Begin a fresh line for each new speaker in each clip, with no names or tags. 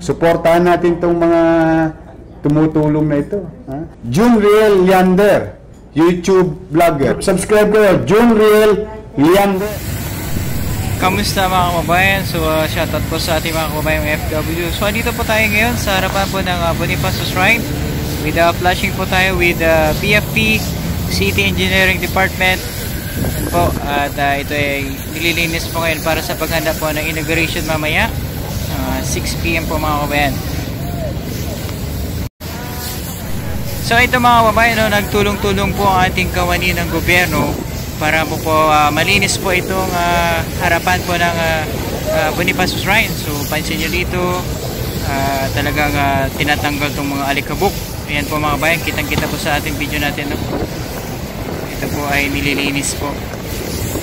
Suportahan natin itong mga tumutulong na ito. Junriel Leander, YouTube vlogger. Subscribe kayo, Junriel Leander.
Kamusta mga kababayan? So shoutout po sa ating mga kababayang FW. So andito po tayo ngayon sa harapan po ng Bonifacio Shrine. With flashing po tayo with BFP City Engineering Department. Po, at ito ay nililinis po ngayon para sa paghanda po ng inauguration mamaya 6 PM po mga kababayan. So ito mga kababayan, no, nagtulong-tulong po ang ating kawani ng gobyerno para po malinis po itong harapan po ng Bonifacio Shrine. So pansin nyo dito, talagang tinatanggal itong mga alikabok. Ayan po mga kababayan, kitang-kita po sa ating video natin, no? Ito po ay nililinis po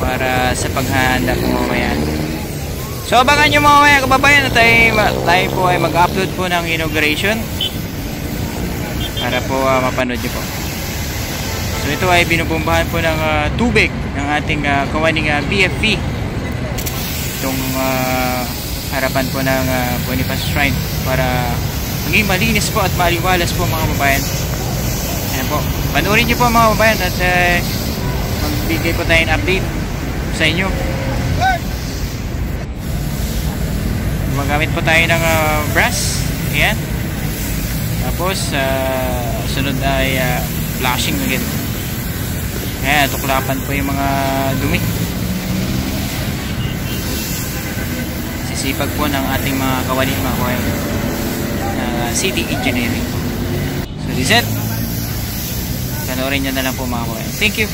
para sa paghahanda po mamaya. So abangan nyo mga kababayan na tayo po ay mag-upload po ng inauguration para po mapanood nyo po. So ito ay binubombahan po ng tubig ng ating kawaning BFP itong harapan po ng Bonifacio Shrine para maging malinis po at maliwalas po mga kababayan. Ayan po, panoorin nyo po mga kababayan at magbigay po tayo ng update sa inyo. Magamit po tayo ng brass. Ayan. Tapos sunod ay flashing again. Ayan, tuklapan po yung mga dumi. Sisipag po ng ating mga kawani mga kababayan City Engineering. So this is it. Panoorin nyo na lang po mga kababayan. Thank you.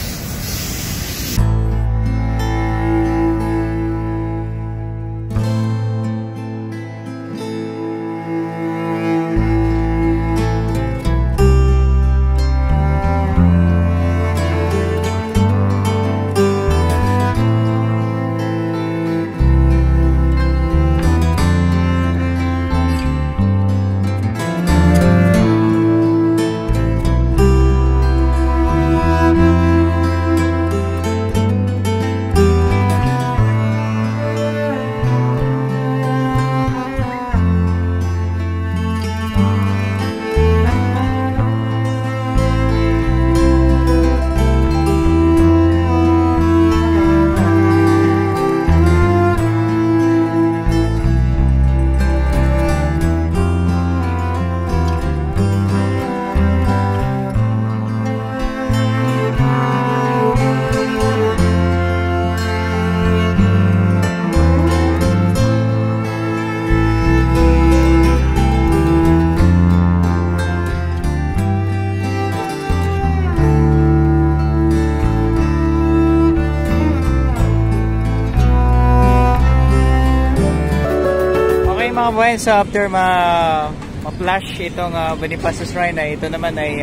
Mga kababayan, so after ma-flash itong Bonifacio Shrine na ito naman ay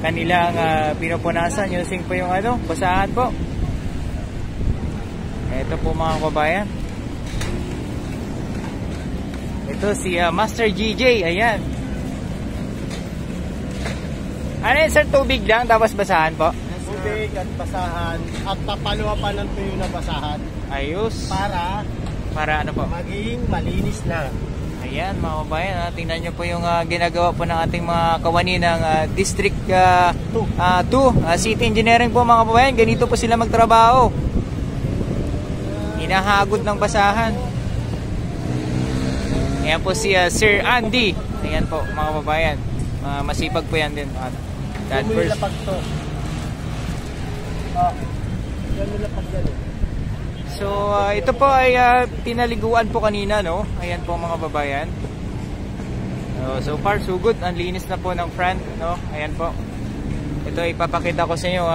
kanilang pinupunasan using po yung basahan po. Ito po mga kababayan, ito si Master GJ. Ayan, ano yun sir, tubig lang tapos basahan po?
Tubig at basahan at papaluwa pa ng tuyo na basahan.
Ayos. Para ano po? Maging
malinis na.
Ayan mga kababayan, tingnan nyo po yung ginagawa po ng ating mga kawani ng District 2 City Engineering po mga kababayan. Ganito po sila magtrabaho. Hinahagod ng basahan. Ayan po si Sir Andy. Ayan po mga kababayan, masipag po yan din. God first.
Yan nila pagdalo.
So ito po ay pinaliguan po kanina, no? Ayan po mga babayan. So far so good. Ang linis na po ng front, no? Ayan po. Ito ipapakita ko sa inyo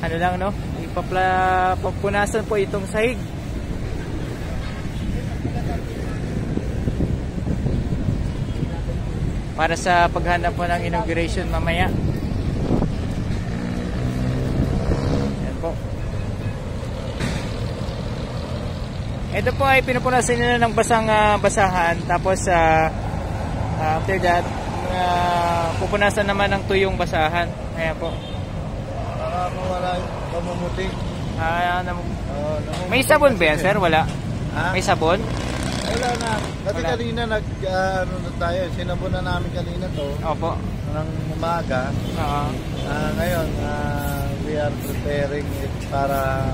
ano lang, no? Ipapunasan po itong sahig. Para sa paghanap po ng inauguration mamaya. Ayan po. Ito po ay pinupunasan nila ng basahan, tapos after that pupunasan naman ng tuyong basahan. Ayan po.
Para mawala yung pamumuti.
May sabon ba yan, sir? Wala? May sabon?
Wala na. Kasi
Wala.
kanina ano na tayo, sinabo na namin kanina to.
Opo.
Ng umaga.
Oo.
Ngayon, we are preparing it para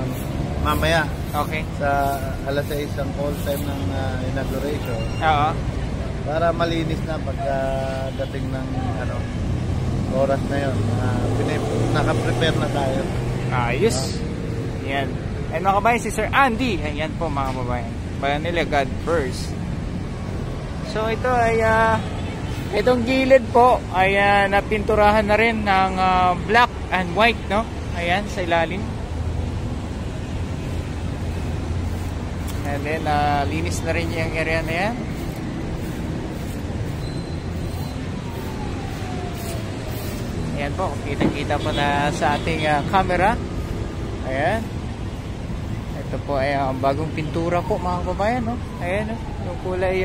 mamaya
Okay.
sa alas 6 ang call time ng inauguration.
Oo.
Para malinis na pagdating ng oras na yun. Naka-prepare na tayo.
Ayos. Yan. And mga kabayan, si Sir Andy. Ayan po mga kabayan. Bayan nila, God first. So ito ay itong gilid po ay napinturahan na rin ng black and white, no? Ayan, sa ilalim. And then linis na rin yung area na yan. Ayan po, kita-kita po na sa ating camera. Ayan. Ito po ay bagong pintura po mga kabayan, no? Ayan, no? Yung kulay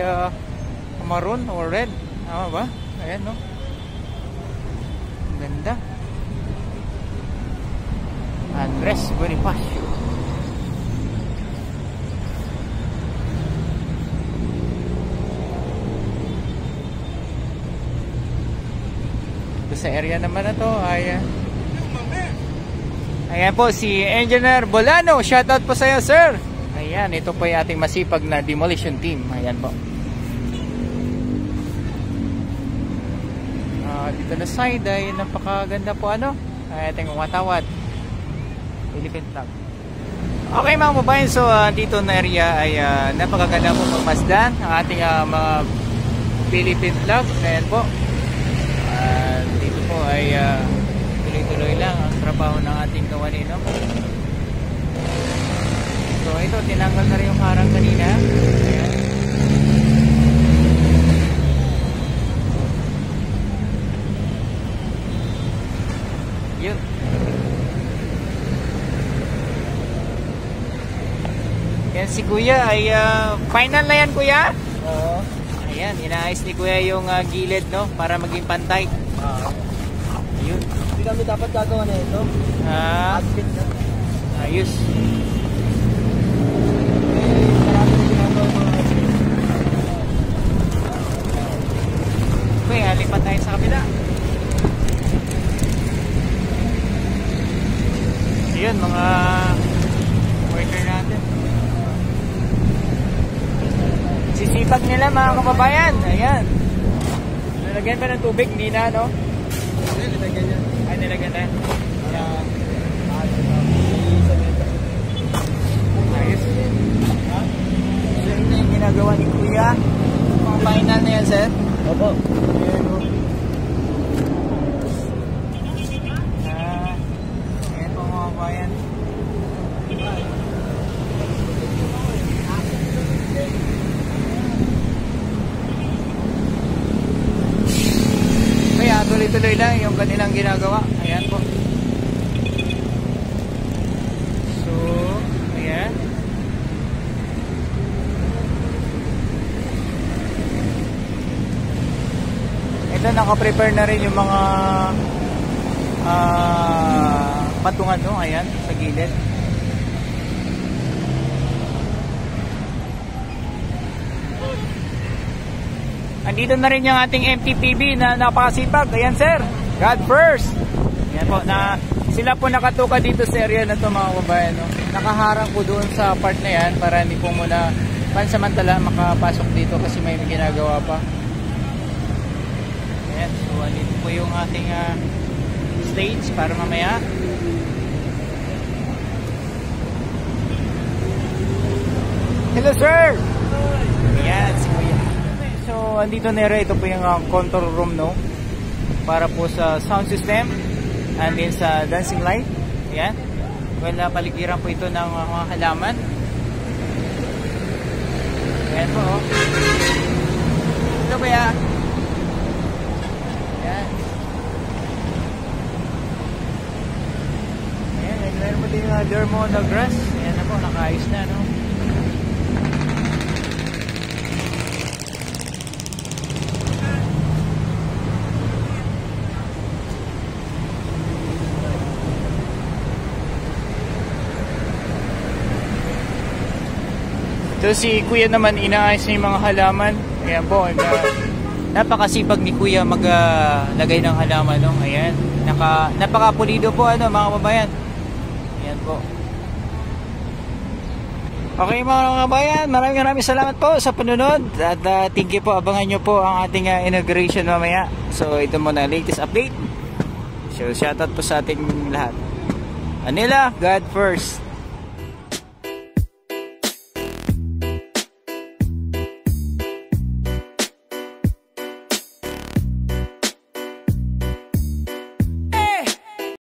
maroon or red. Tama ba? Ayan, no? Ang ganda. Andres Bonifacio. Ito sa area naman na to ay ayan po si Engineer Bolano. Shoutout po sa iyo, sir. Ayan, ito po yung ating masipag na demolition team. Ayan po. Dito na side ay napakaganda po ating watawat. Philippine flag. Okay mga kababayan, so dito na area ay napakaganda po magmasdan ang ating mga Philippine flag. Ayan po. Dito po ay tuloy-tuloy lang ang trabaho ng ating kawani, no? So ito, tinanggal na rin yung harang kanina. Ayan. Yun. Yan si Kuya ay final na yan, Kuya.
Oo.
Ayan, inaayos ni Kuya yung gilid, no? Para maging pantay. Ayun.
Hindi kami dapat gagawa na ito.
Ayos. Okay, lipat tayo sa kabila. Ayun, mga worker natin. Sisipag nila mga kababayan. Ayan. Nalagyan pa ng tubig, hindi na, no?
Nilagyan yan.
Ay, nilagyan na. Ayos. So, ito yung ginagawa ni Kuya. Mga final na yan, sir.
Opo.
Ayan, o. Ayan po mga kabayan. Kaya tuloy-tuloy lang yung kanilang ginagawa. Ayan po. So, ayan. Ito, naka-prepare na rin yung mga patungan, no? Ayan, sa gilid. Andito na rin yung ating MTPB na napakasipag. Ayan, sir. God first. Ayan po, sila po nakatuka dito sa area na ito mga kabayan, no? Nakaharang po doon sa part na yan para hindi po muna pansamantala makapasok dito kasi may ginagawa pa. Ayan, so andito po yung ating stage para mamaya. Hello, sir! Ayan, si Kuya. So, andito na rin, ito po yung control room, no? Para po sa sound system and then sa dancing light. Ayan. Well, paligiran po ito ng mga halaman. Ayan po, oh. Ito ba ya? Ayan. Ayan, meron po din yung dermo na grass. Ayan na po, nakaayos na, no? So si Kuya naman inaayos na yung mga halaman. Ayan po, napakasipag ni Kuya maglagay ng halaman, no? Ayan, napakapulido po ano mga kababayan. Ayan po. Okay mga kababayan, maraming salamat po sa panunod at thank you po. Abangan nyo po ang ating inauguration mamaya. So ito muna latest update. So shoutout po sa ating lahat. Manila, God first.